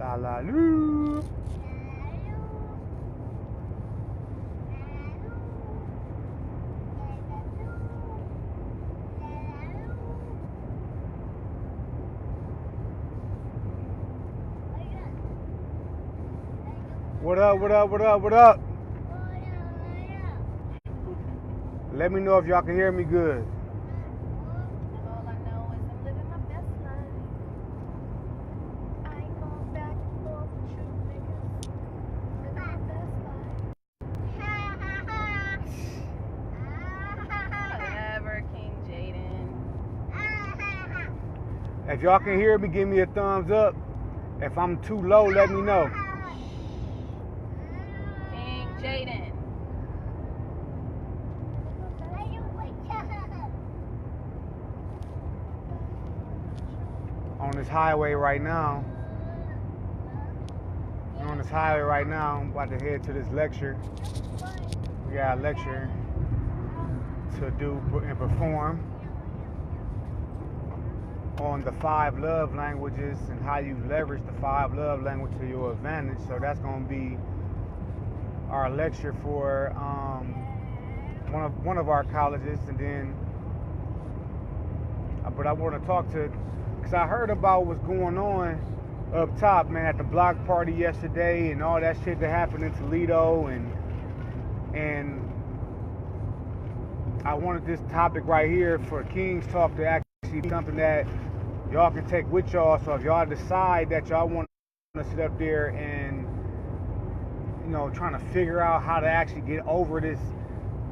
Hallelujah. What up, what up, what up, what up? Let me know if y'all can hear me good. All I know is I'm living my best life. I ain't going back and forth with you niggas. Living my best life. Whatever, King Jaden. If y'all can hear me, give me a thumbs up. If I'm too low, let me know. King Jaden. On this highway right now. We're on this highway right now. I'm about to head to this lecture. We got a lecture to do and perform on the 5 love languages and how you leverage the 5 love language to your advantage. So that's going to be our lecture for one of our colleges, and then but I want to talk to, because I heard about what's going on up top, man, at the block party yesterday and all that shit that happened in Toledo, and I wanted this topic right here for King's Talk to actually be something that y'all can take with y'all. So if y'all decide that y'all want to sit up there and, you know, trying to figure out how to actually get over this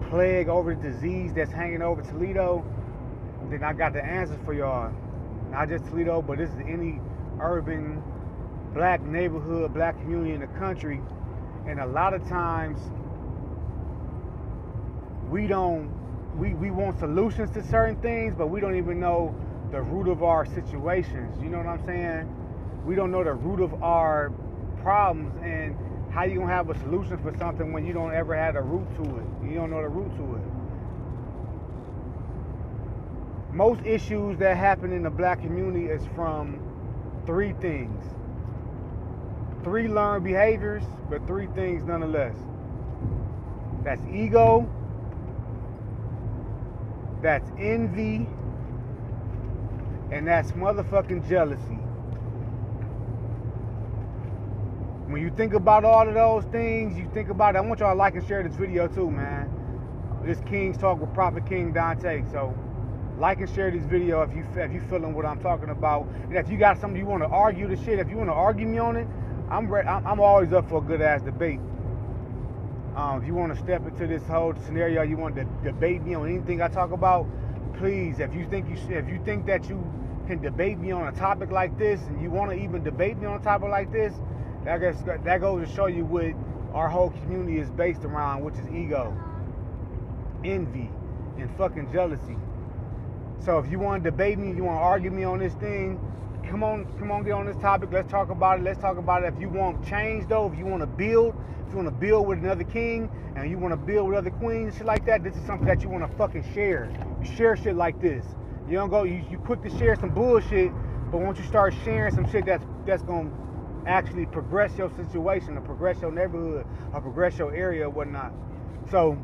plague, over the disease that's hanging over Toledo, then I got the answers for y'all. Not just Toledo, but this is any urban black neighborhood, black community in the country. And a lot of times we want solutions to certain things, but we don't even know the root of our situations. You know what I'm saying? We don't know the root of our problems, and how you gonna have a solution for something when you don't ever have a root to it? You don't know the root to it. Most issues that happen in the black community is from 3 things. 3 learned behaviors, but 3 things nonetheless. That's ego, that's envy, and that's motherfucking jealousy. When you think about all of those things, you think about it. I want y'all to like and share this video too, man. This King's Talk with Prophet King Donte. So like and share this video if you feeling what I'm talking about. And if you got something you want to argue the shit, if you want to argue me on it, I'm always up for a good ass debate. If you want to step into this whole scenario, you want to debate me on anything I talk about, please. If you think that you can debate me on a topic like this, and you want to even debate me on a topic like this, that goes to show you what our whole community is based around, which is ego, envy, and fucking jealousy. So if you want to debate me, you want to argue me on this thing, come on, get on this topic. Let's talk about it. If you want change, though, if you want to build with another king, and you want to build with other queens, shit like that, this is something that you want to fucking share. You share shit like this. You don't go, you quick to share some bullshit, but once you start sharing some shit that's going to actually progress your situation, or progress your neighborhood, or progress your area, or whatnot. So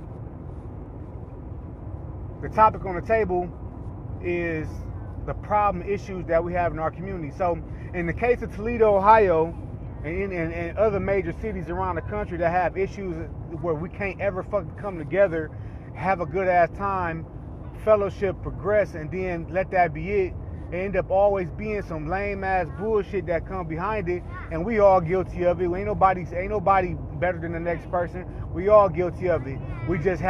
the topic on the table is the problem issues that we have in our community. So in the case of Toledo, Ohio, and other major cities around the country that have issues where we can't ever fucking come together, have a good ass time, fellowship, progress, and then let that be it, end up always being some lame ass bullshit that come behind it, and we all guilty of it. Ain't nobody better than the next person. We all guilty of it. We just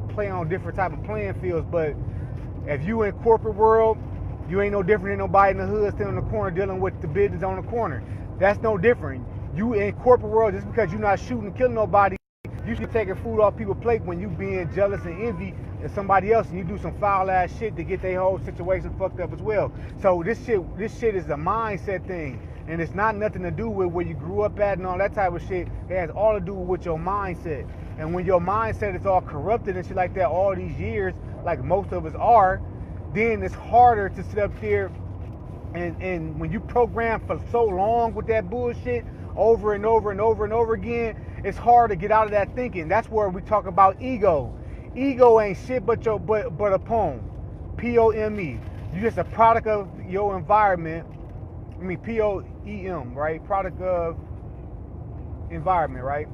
play on different type of playing fields. But if you in corporate world, you ain't no different than nobody in the hood sitting on the corner dealing with the business on the corner. That's no different. You in corporate world, just because you're not shooting and killing nobody, you should taking food off people's plate when you being jealous and envy of somebody else, and you do some foul ass shit to get their whole situation fucked up as well. So this shit is a mindset thing, and it's not nothing to do with where you grew up at and all that type of shit. It has all to do with your mindset. And when your mindset is all corrupted and shit like that all these years, like most of us are, then it's harder to sit up there And when you program for so long with that bullshit over and over and over and over again, it's hard to get out of that thinking. That's where we talk about ego. Ego ain't shit but a poem. P-O-M-E. You're just a product of your environment. I mean P-O-E-M, right? Product of environment, right?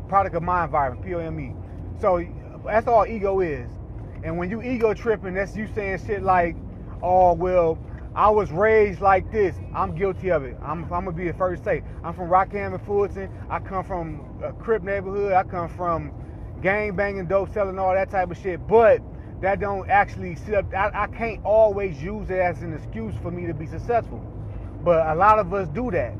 Product of my environment, P-O-M-E. So that's all ego is. And when you ego tripping, that's you saying shit like, oh, well, I was raised like this. I'm guilty of it. I'm going to be the first to say. I'm from Rockham and Fulton. I come from a Crip neighborhood. I come from gang banging, dope selling, all that type of shit. But that don't actually sit up. I can't always use it as an excuse for me to be successful. But a lot of us do that.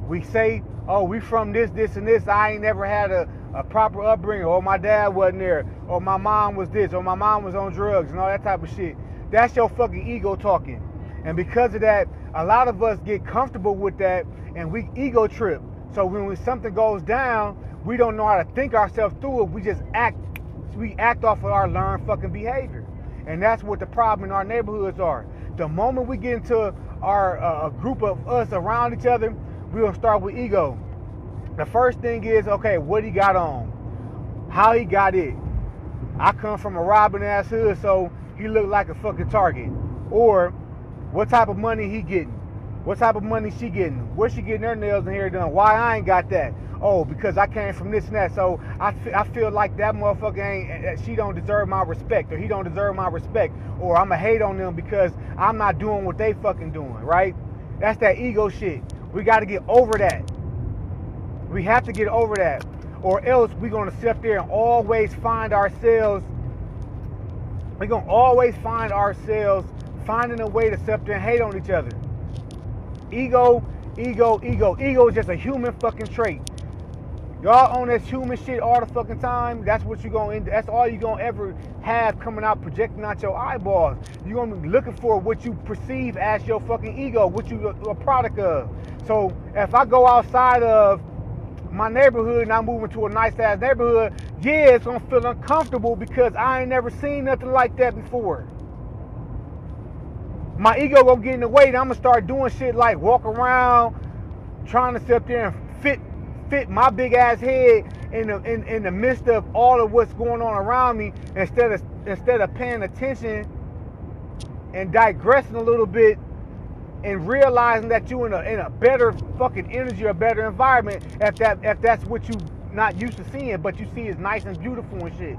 We say, oh, we from this, and this. I ain't never had a proper upbringing, or my dad wasn't there, or my mom was this, or my mom was on drugs, and all that type of shit. That's your fucking ego talking. And because of that, a lot of us get comfortable with that, and we ego trip. So when something goes down, we don't know how to think ourselves through it. We just act. We act off of our learned fucking behavior. And that's what the problem in our neighborhoods are. The moment we get into our a group of us around each other, we're going to start with ego. The first thing is, okay, what he got on? How he got it? I come from a robbing ass hood, so he looked like a fucking target. Or, what type of money he getting? What type of money she getting? Where she getting her nails and hair done? Why I ain't got that? Oh, because I came from this and that. So I feel like that motherfucker ain't, she don't deserve my respect, or he don't deserve my respect, or I'ma hate on them because I'm not doing what they fucking doing, right? That's that ego shit. We got to get over that. We have to get over that, or else we're gonna sit up there and always find ourselves. We're gonna always find ourselves finding a way to sit up there and hate on each other. Ego is just a human fucking trait. Y'all on this human shit all the fucking time. That's what you gonna end. That's all you gonna ever have coming out, projecting out your eyeballs. You gonna be looking for what you perceive as your fucking ego, what you a product of. So if I go outside of my neighborhood and I move into a nice ass neighborhood, yeah, it's gonna feel uncomfortable because I ain't never seen nothing like that before. My ego gonna get in the way, and I'm gonna start doing shit like walk around, trying to sit up there and fit my big ass head in the midst of all of what's going on around me, instead of paying attention and digressing a little bit and realizing that you in a better fucking energy, a better environment, if that's what you not used to seeing, but you see is nice and beautiful and shit.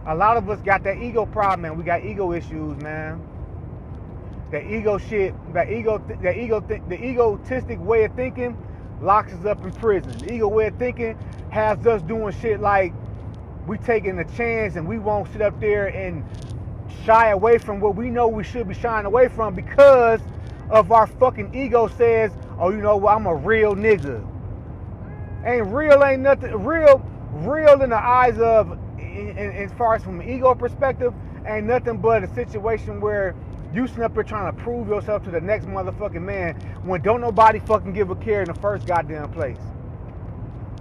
A lot of us got that ego problem, man. We got ego issues, man. That ego shit, the egotistic way of thinking locks us up in prison. The ego way of thinking has us doing shit like we taking a chance and we won't sit up there and shy away from what we know we should be shying away from because of our fucking ego says, oh, you know what, I'm a real nigga. Ain't nothing real in the eyes of, as far as from an ego perspective, ain't nothing but a situation where you sitting up here trying to prove yourself to the next motherfucking man when don't nobody fucking give a care in the first goddamn place.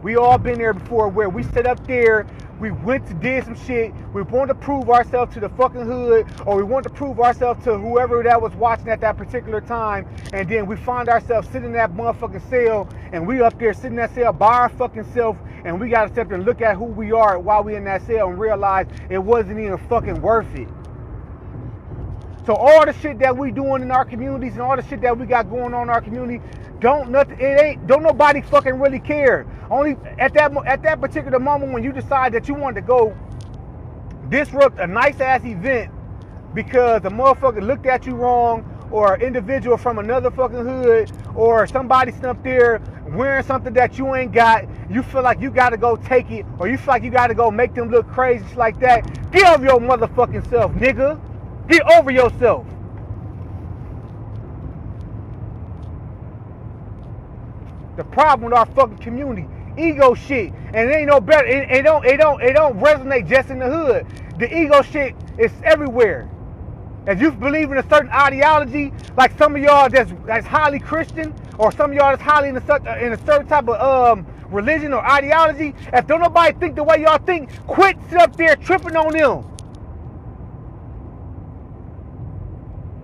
We all been there before where we sit up there, we did some shit, we wanted to prove ourselves to the fucking hood, or we wanted to prove ourselves to whoever that was watching at that particular time, and then we find ourselves sitting in that motherfucking cell, and we up there sitting in that cell by our fucking self, and we gotta sit up there and look at who we are while we in that cell and realize it wasn't even fucking worth it. So all the shit that we doing in our communities and all the shit that we got going on in our community, don't nobody fucking really care. Only at that particular moment when you decide that you want to go disrupt a nice ass event because a motherfucker looked at you wrong, or an individual from another fucking hood, or somebody sitting up there wearing something that you ain't got, you feel like you gotta go take it, or you feel like you gotta go make them look crazy, shit like that. Get over your motherfucking self, nigga. Get over yourself. The problem with our fucking community, ego shit, and it ain't no better. It don't resonate just in the hood. The ego shit is everywhere. If you believe in a certain ideology, like some of y'all that's highly Christian, or some of y'all that's highly in a certain type of religion or ideology, if don't nobody think the way y'all think, quit sit up there tripping on them.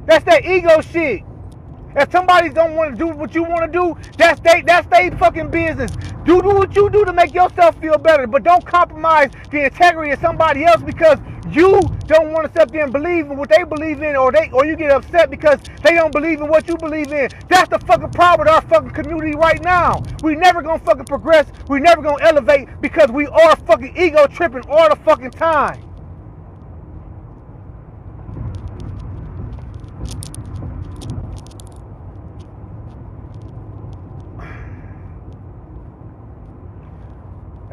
That's that ego shit. If somebody don't want to do what you want to do, that's they fucking business. Do what you do to make yourself feel better, but don't compromise the integrity of somebody else because you don't want to sit there and believe in what they believe in, or you get upset because they don't believe in what you believe in. That's the fucking problem with our fucking community right now. We never gonna fucking progress. We never gonna elevate because we are fucking ego tripping all the fucking time.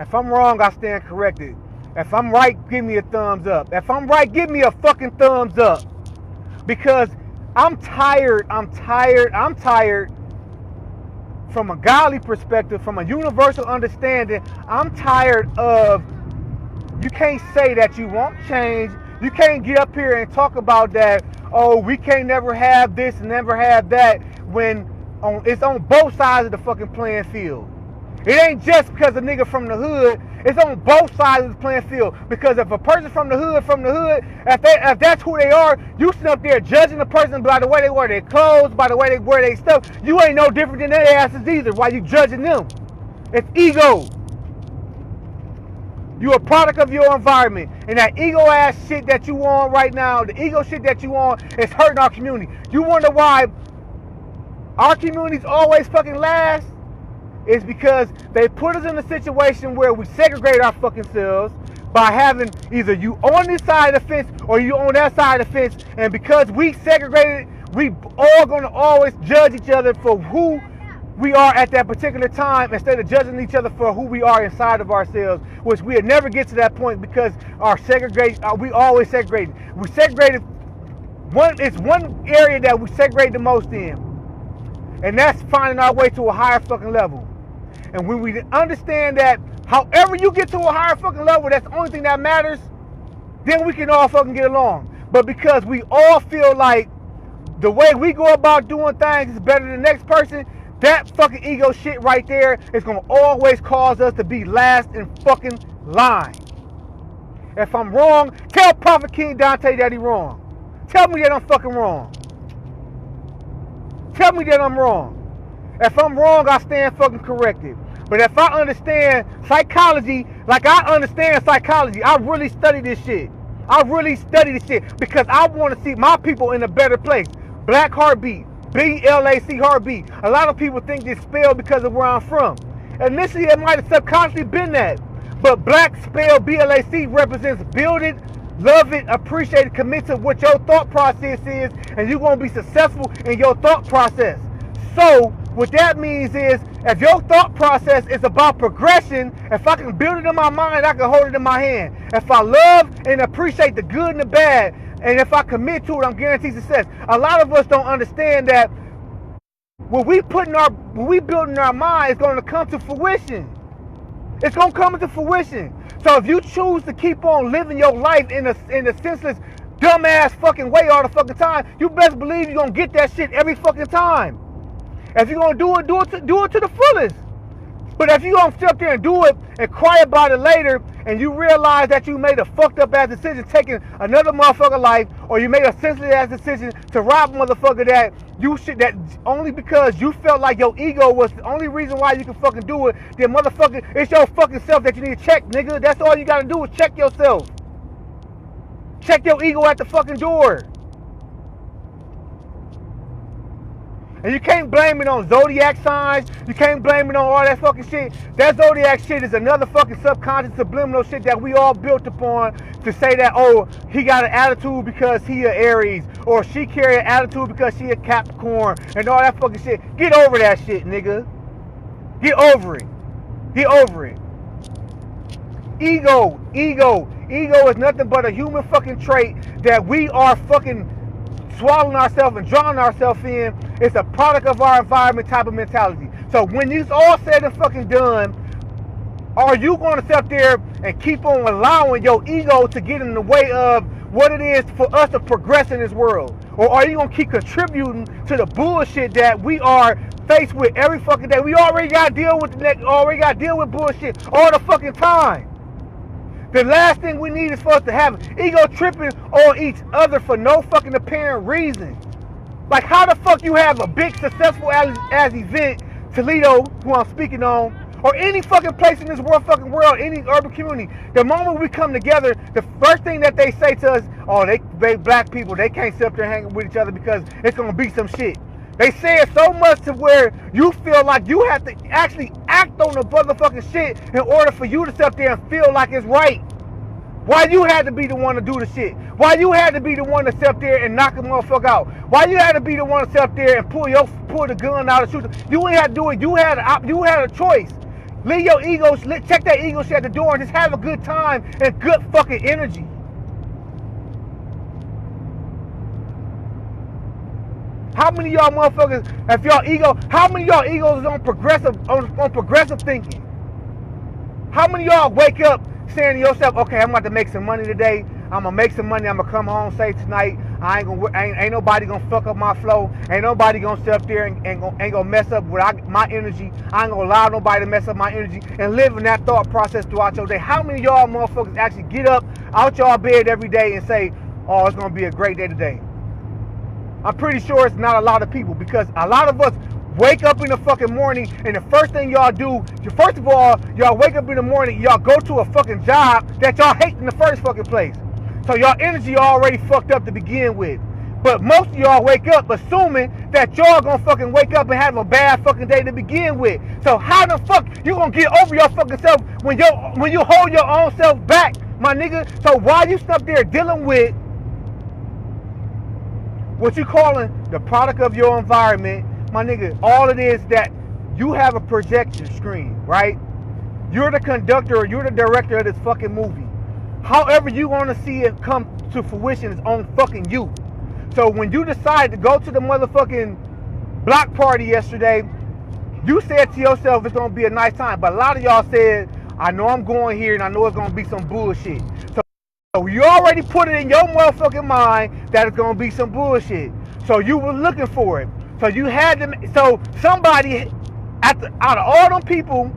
If I'm wrong, I stand corrected. If I'm right, give me a thumbs up. If I'm right, give me a fucking thumbs up. Because I'm tired from a godly perspective, from a universal understanding. I'm tired of, you can't say that you won't change. You can't get up here and talk about that, oh, we can't never have this and never have that, when it's on both sides of the fucking playing field. It ain't just because a nigga from the hood. It's on both sides of the playing field. Because if a person from the hood, if that's who they are, you sit up there judging the person by the way they wear their clothes, by the way they wear their stuff. You ain't no different than their asses either. Why you judging them? It's ego. You a product of your environment. And that ego ass shit that you on right now, the ego shit that you on, is hurting our community. You wonder why our communities always fucking last? It's because they put us in a situation where we segregate our fucking selves by having either you on this side of the fence or you on that side of the fence. And because we segregated, we all gonna always judge each other for who we are at that particular time instead of judging each other for who we are inside of ourselves, which we'll never get to that point because our segregation, we always segregated. We segregated, it's one area that we segregate the most in, and that's finding our way to a higher fucking level. And when we understand that however you get to a higher fucking level, that's the only thing that matters, then we can all fucking get along. But because we all feel like the way we go about doing things is better than the next person, that fucking ego shit right there is going to always cause us to be last in fucking line. If I'm wrong, tell Prophet King Donte that he's wrong. Tell me that I'm fucking wrong. Tell me that I'm wrong. If I'm wrong, I stand fucking corrected. But if I understand psychology, like I understand psychology, I really study this shit. I really study this shit because I want to see my people in a better place. Black heartbeat, BLAC heartbeat. A lot of people think this spelled because of where I'm from. Initially, it might have subconsciously been that. But black spelled BLAC represents build it, love it, appreciate it, commit to what your thought process is, and you're going to be successful in your thought process. So, what that means is, if your thought process is about progression, if I can build it in my mind, I can hold it in my hand. If I love and appreciate the good and the bad, and if I commit to it, I'm guaranteed success. A lot of us don't understand that what we build in our mind is going to come to fruition. It's going to come into fruition. So if you choose to keep on living your life in a senseless, dumbass fucking way all the fucking time, you best believe you're going to get that shit every fucking time. If you're going to do it to the fullest. But if you're going to sit up there and do it and cry about it later and you realize that you made a fucked up ass decision taking another motherfucker life, or you made a sensitive ass decision to rob a motherfucker that only because you felt like your ego was the only reason why you can fucking do it, then motherfucker, it's your fucking self that you need to check, nigga. That's all you got to do is check yourself. Check your ego at the fucking door. And you can't blame it on zodiac signs. You can't blame it on all that fucking shit. That zodiac shit is another fucking subconscious subliminal shit that we all built upon to say that, oh, he got an attitude because he a Aries, or she carry an attitude because she a Capricorn, and all that fucking shit. Get over that shit, nigga. Get over it. Get over it. Ego is nothing but a human fucking trait that we are fucking swallowing ourselves and drowning ourselves in. It's a product of our environment type of mentality. So when it's all said and fucking done, are you going to sit up there and keep on allowing your ego to get in the way of what it is for us to progress in this world? Or are you going to keep contributing to the bullshit that we are faced with every fucking day? We already got to deal with bullshit all the fucking time. The last thing we need is for us to have ego tripping on each other for no fucking apparent reason. Like, how the fuck you have a big, successful as event, Toledo, who I'm speaking on, or any fucking place in this fucking world, any urban community. The moment we come together, the first thing that they say to us, oh, they black people, they can't sit up there hanging with each other because it's gonna be some shit. They say it so much to where you feel like you have to actually act on the motherfucking shit in order for you to sit up there and feel like it's right. Why you had to be the one to do the shit? Why you had to be the one to sit up there and knock a motherfucker out? Why you had to be the one to sit up there and pull the gun out and shoot? You ain't had to do it. You had a choice. Leave your ego, check that ego shit at the door and just have a good time and good fucking energy. How many of y'all motherfuckers, how many of y'all egos is on progressive thinking? How many of y'all wake up saying to yourself, okay, I'm about to make some money today. I'm gonna make some money. I'm gonna come home safe tonight. Ain't nobody gonna fuck up my flow. Ain't nobody gonna sit up there and ain't gonna mess up with my energy. I ain't gonna allow nobody to mess up my energy and live in that thought process throughout your day. How many of y'all motherfuckers actually get up out y'all bed every day and say, oh, it's gonna be a great day today? I'm pretty sure it's not a lot of people, because a lot of us wake up in the fucking morning and the first thing y'all do, first of all, y'all wake up in the morning, y'all go to a fucking job that y'all hate in the first fucking place. So y'all energy already fucked up to begin with. But most of y'all wake up assuming that y'all gonna fucking wake up and have a bad fucking day to begin with. So how the fuck you gonna get over your fucking self when you hold your own self back, my nigga? So why you stuck there dealing with what you calling the product of your environment, my nigga? All it is that you have a projection screen, right? You're the conductor or you're the director of this fucking movie. However you want to see it come to fruition is on fucking you. So when you decide to go to the motherfucking block party yesterday, you said to yourself it's going to be a nice time. But a lot of y'all said, I know I'm going here and I know it's going to be some bullshit. So you already put it in your motherfucking mind that it's going to be some bullshit. So you were looking for it. So you had to, so somebody, out of all them people,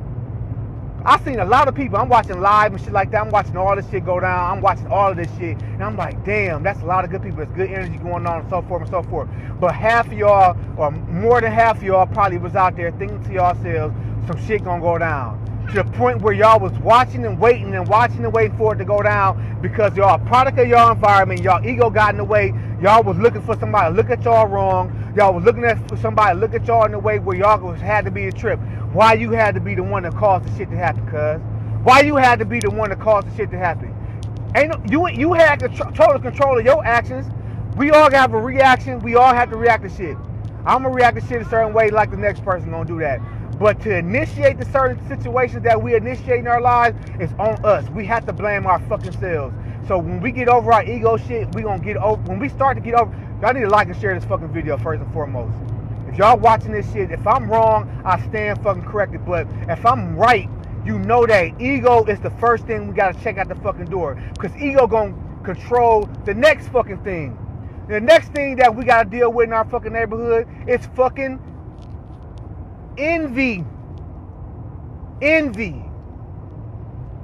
I've seen a lot of people. I'm watching live and shit like that. I'm watching all this shit go down. I'm watching all of this shit. And I'm like, damn, that's a lot of good people. There's good energy going on and so forth and so forth. But half of y'all, or more than half of y'all, probably was out there thinking to yourselves, some shit gonna go down. To the point where y'all was watching and waiting for it to go down because y'all a product of y'all environment. Y'all ego got in the way. Y'all was looking for somebody to look at y'all wrong. Y'all was looking for somebody to look at y'all in the way where y'all had to be a trip. Why you had to be the one that caused the shit to happen, cuz? Why you had to be the one that caused the shit to happen? You had total control of your actions. We all have a reaction. We all have to react to shit. I'm gonna react to shit a certain way like the next person gonna do that. But to initiate the certain situations that we initiate in our lives, it's on us. We have to blame our fucking selves. So when we get over our ego shit, we gonna get over. When we start to get over, y'all need to like and share this fucking video first and foremost. If y'all watching this shit, if I'm wrong, I stand fucking corrected. But if I'm right, you know that ego is the first thing we gotta check out the fucking door. Because ego gonna control the next fucking thing. The next thing that we gotta deal with in our fucking neighborhood is fucking envy. Envy.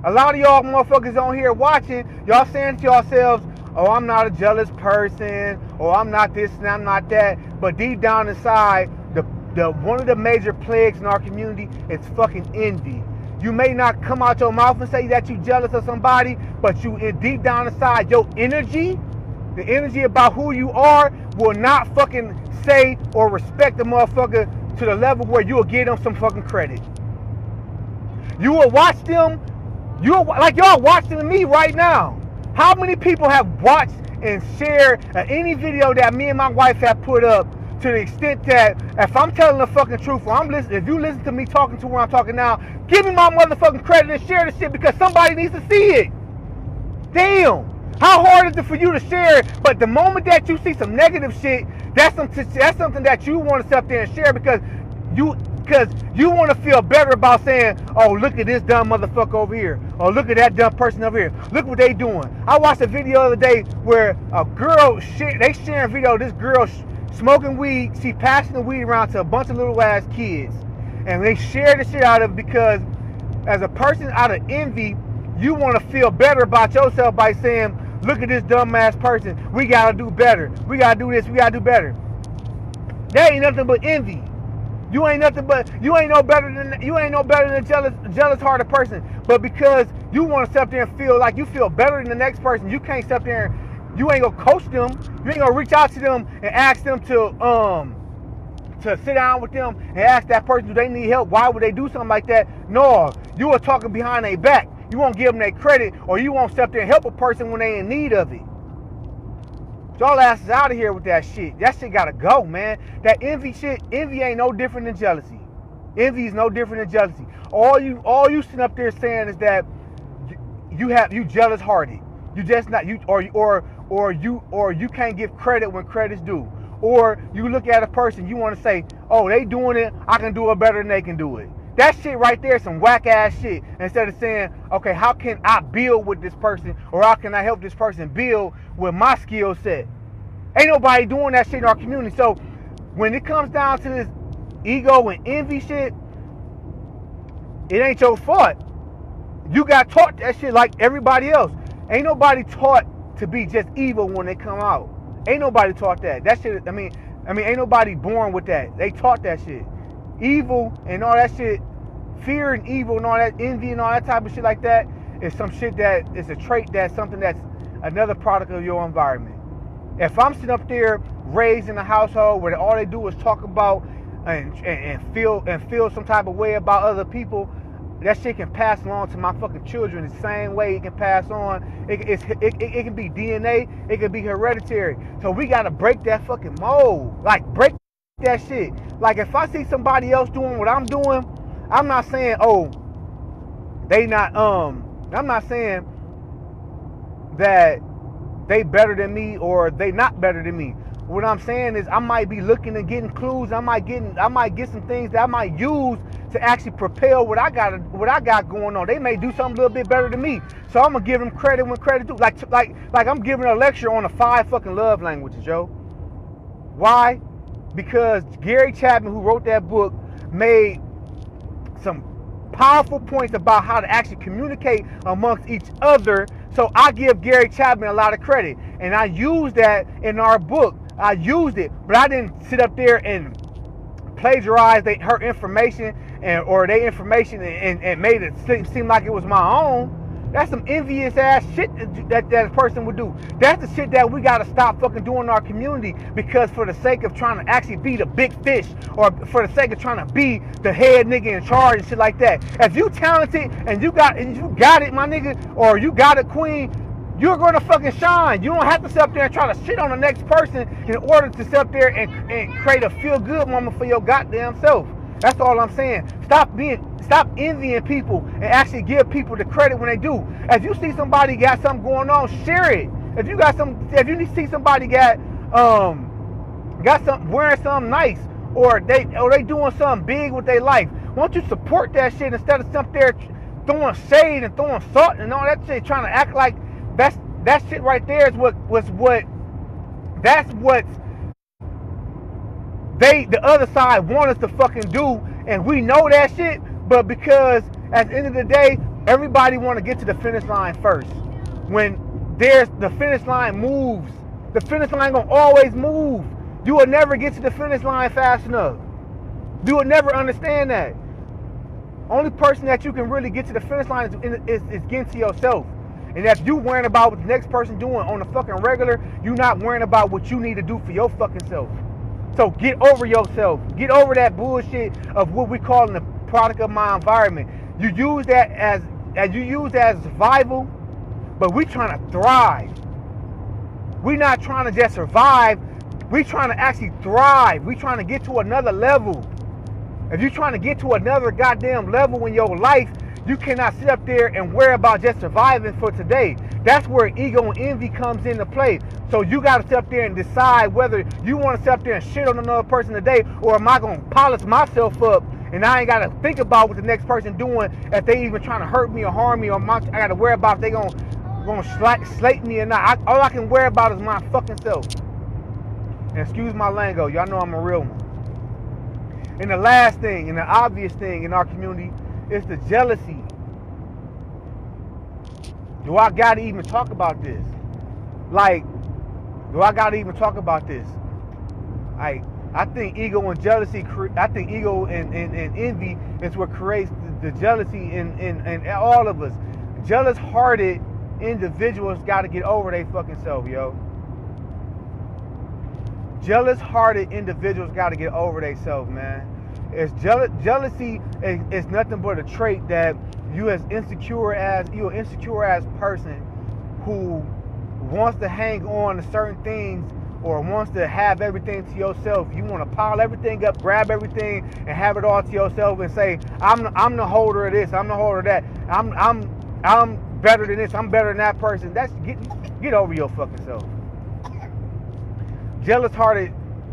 A lot of y'all motherfuckers on here watching, y'all saying to yourselves, oh, I'm not a jealous person, or I'm not this and I'm not that. But deep down inside, the one of the major plagues in our community is fucking envy. You may not come out your mouth and say that you jealous of somebody, but you deep down inside, your energy, the energy about who you are, will not fucking say or respect the motherfucker to the level where you will give them some fucking credit. You will watch them, like y'all watching me right now. How many people have watched and shared any video that me and my wife have put up, to the extent that if I'm telling the fucking truth, or if you listen to me talking to where I'm talking now, give me my motherfucking credit and share the shit because somebody needs to see it. Damn. How hard is it for you to share it? But the moment that you see some negative shit, that's something that you want to sit up there and share because you want to feel better about saying, oh, look at this dumb motherfucker over here. Or look at that dumb person over here. Look what they doing. I watched a video the other day where a girl, they sharing a video of this girl smoking weed. She passing the weed around to a bunch of little ass kids. And they share the shit out of it because as a person out of envy, you want to feel better about yourself by saying, look at this dumb ass person. We got to do better. We got to do this. We got to do better. That ain't nothing but envy. You ain't no better than a jealous hearted person. But because you want to sit up there and feel like you feel better than the next person, you can't sit up there and you ain't gonna coach them. You ain't gonna reach out to them and ask them to sit down with them and ask that person, do they need help? Why would they do something like that? No, you are talking behind their back. You won't give them their credit, or you won't sit up there and help a person when they in need of it. Y'all asses out of here with that shit. That shit gotta go, man. That envy shit, envy ain't no different than jealousy. Envy is no different than jealousy. All you sitting up there saying is that you jealous hearted. You just not you or you can't give credit when credit's due. Or you look at a person, you want to say, oh, they doing it, I can do it better than they can do it. That shit right there is some whack ass shit. Instead of saying, okay, how can I build with this person, or how can I help this person build with my skill set? Ain't nobody doing that shit in our community. So when it comes down to this ego and envy shit, it ain't your fault. You got taught that shit like everybody else. Ain't nobody taught to be just evil when they come out. Ain't nobody taught that. That shit, I mean, ain't nobody born with that. They taught that shit. Evil and all that shit, fear and evil and all that, envy and all that type of shit like that is some shit that is a trait that's something that's another product of your environment. If I'm sitting up there raised in a household where all they do is talk about and feel some type of way about other people, that shit can pass along to my fucking children the same way it can pass on. It can be DNA, it can be hereditary. So we gotta break that fucking mold. Like, break that shit. Like, if I see somebody else doing what I'm doing, I'm not saying, oh, they not, I'm not saying that they better than me or they not better than me. What I'm saying is I might be looking and getting clues. I might get some things that I might use to actually propel what I got going on. They may do something a little bit better than me. So I'm gonna give them credit when credit due. Like I'm giving a lecture on the 5 fucking love languages, yo. Why? Because Gary Chapman, who wrote that book, made some powerful points about how to actually communicate amongst each other. So I give Gary Chapman a lot of credit, and I used that in our book. I used it, but I didn't sit up there and plagiarize her information or their information and made it seem like it was my own. That's some envious ass shit that a person would do. That's the shit that we gotta stop fucking doing in our community, because for the sake of trying to actually be the big fish, or for the sake of trying to be the head nigga in charge and shit like that. If you talented and you got it, my nigga, or you got it, queen, you're gonna fucking shine. You don't have to sit up there and try to shit on the next person in order to sit up there and create a feel good moment for your goddamn self. That's all I'm saying. Stop envying people and actually give people the credit when they do. If you see somebody got something going on, share it. If you see somebody got something, wearing something nice, or they doing something big with their life, why don't you support that shit instead of sitting there throwing shade and throwing salt and all that shit, trying to act like that shit right there is what the other side want us to fucking do, and we know that shit, but because at the end of the day, everybody want to get to the finish line first. When the finish line moves, the finish line gonna always move. You will never get to the finish line fast enough. You will never understand that. Only person that you can really get to the finish line is getting to yourself. And if you worrying about what the next person doing on the fucking regular, you're not worrying about what you need to do for your fucking self. So get over yourself. Get over that bullshit of what we call the product of my environment. You use that as survival, but we trying to thrive. We not trying to just survive. We trying to actually thrive. We trying to get to another level. If you're trying to get to another goddamn level in your life, you cannot sit up there and worry about just surviving for today. That's where ego and envy comes into play. So you got to sit up there and decide whether you want to sit up there and shit on another person today, or am I going to polish myself up and I ain't got to think about what the next person doing, if they even trying to hurt me or harm me, or I got to worry about if they going to slate me or not. All I can worry about is my fucking self. And excuse my lingo, y'all know I'm a real one. And the last thing, and the obvious thing in our community, is the jealousy. Do I gotta even talk about this? Like, do I gotta even talk about this? Like, I think ego and jealousy, I think ego and envy is what creates the jealousy in all of us. Jealous-hearted individuals got to get over their fucking self, yo. Jealous-hearted individuals got to get over themselves, man. It's jealousy is nothing but a trait that you an insecure ass person who wants to hang on to certain things or wants to have everything to yourself. You want to pile everything up, grab everything, and have it all to yourself and say, I'm the holder of this, I'm the holder of that, I'm better than this, I'm better than that person. That's get over your fucking self.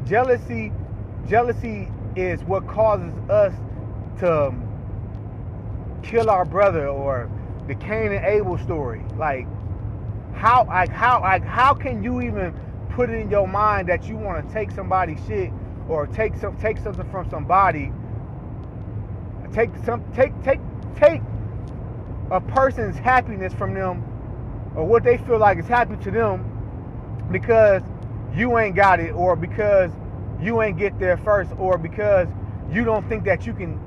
Jealousy is what causes us to kill our brother, or the Cain and Abel story. Like, how can you even put it in your mind that you want to take somebody's shit or take something from somebody, take a person's happiness from them, or what they feel like is happy to them, because you ain't got it, or because you ain't get there first, or because you don't think that you can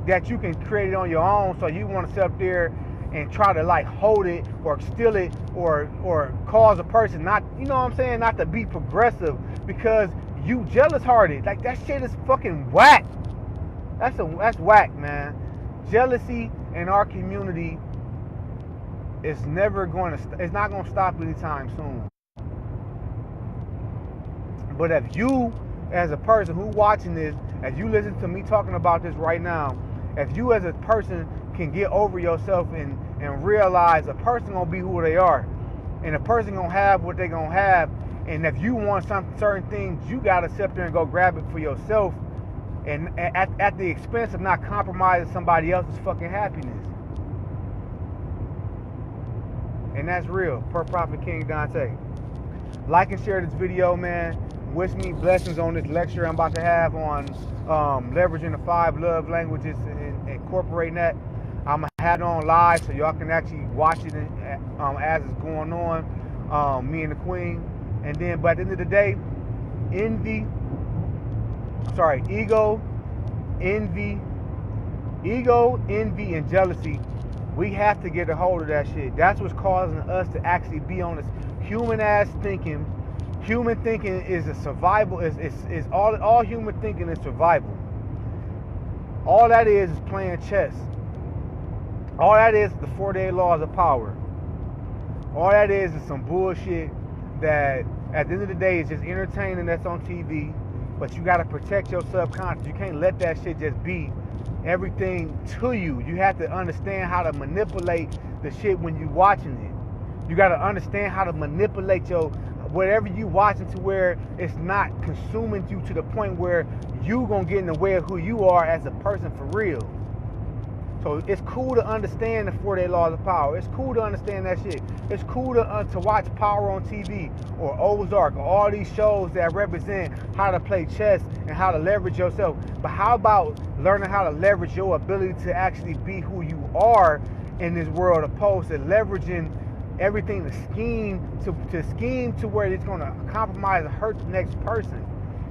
create it on your own, so you want to sit up there and try to like hold it or steal it or cause a person not, you know what I'm saying, not to be progressive because you jealous-hearted. Like, that shit is fucking whack. That's whack, man. Jealousy in our community is it's not going to stop anytime soon. But if you, as a person who watching this, as you listen to me talking about this right now, if you as a person can get over yourself and realize a person gonna be who they are, and a person gonna have what they gonna have, and if you want certain things, you gotta sit there and go grab it for yourself, and at the expense of not compromising somebody else's fucking happiness. And that's real. Per Prophet King Donte. Like and share this video, man. Wish me blessings on this lecture I'm about to have on leveraging the 5 love languages and incorporating that. I'm going to have it on live so y'all can actually watch it as it's going on, me and the Queen. And then, but at the end of the day, ego, envy, and jealousy, we have to get a hold of that shit. That's what's causing us to actually be on this human-ass thinking. Human thinking is a survival, is all human thinking is survival. All that is playing chess. All that is the 48 laws of power. All that is some bullshit that at the end of the day is just entertaining that's on TV, but you gotta protect your subconscious. You can't let that shit just be everything to you. You have to understand how to manipulate the shit when you watching it. You gotta understand how to manipulate your whatever you watching to where it's not consuming you to the point where you gonna get in the way of who you are as a person for real. So it's cool to understand the 48 laws of power. It's cool to understand that shit. It's cool to watch Power on TV or Ozark or all these shows that represent how to play chess and how to leverage yourself. But how about learning how to leverage your ability to actually be who you are in this world, opposed to leveraging everything to scheme to where it's going to compromise and hurt the next person.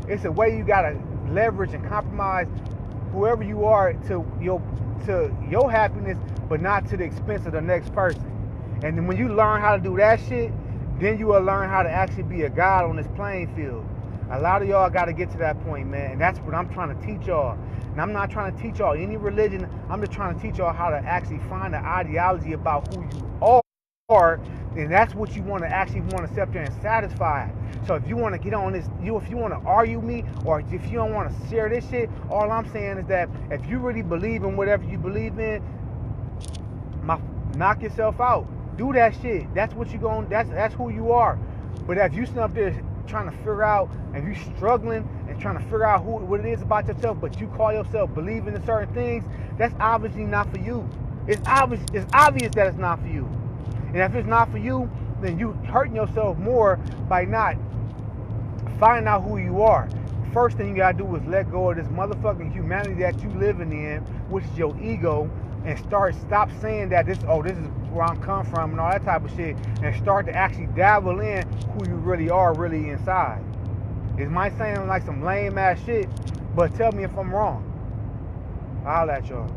It's a way you got to leverage and compromise whoever you are to your happiness, but not to the expense of the next person. And then when you learn how to do that shit, then you will learn how to actually be a god on this playing field. A lot of y'all got to get to that point, man, and that's what I'm trying to teach y'all. And I'm not trying to teach y'all any religion. I'm just trying to teach y'all how to actually find the ideology about who you are, and that's what you want to actually want to sit there and satisfy. So if you want to get on this, if you want to argue me, or if you don't want to share this shit, all I'm saying is that if you really believe in whatever you believe in, knock yourself out. Do that shit. That's what you going. That's who you are. But if you sit up there trying to figure out, and you struggling and trying to figure out what it is about yourself, but you call yourself believing in certain things, that's obviously not for you. It's obvious that it's not for you. And if it's not for you, then you hurting yourself more by not finding out who you are. First thing you gotta do is let go of this motherfucking humanity that you living in, which is your ego, and stop saying that this is where I'm come from and all that type of shit, and start to actually dabble in who you really are really inside. It might sound like some lame ass shit, but tell me if I'm wrong. I'll at y'all.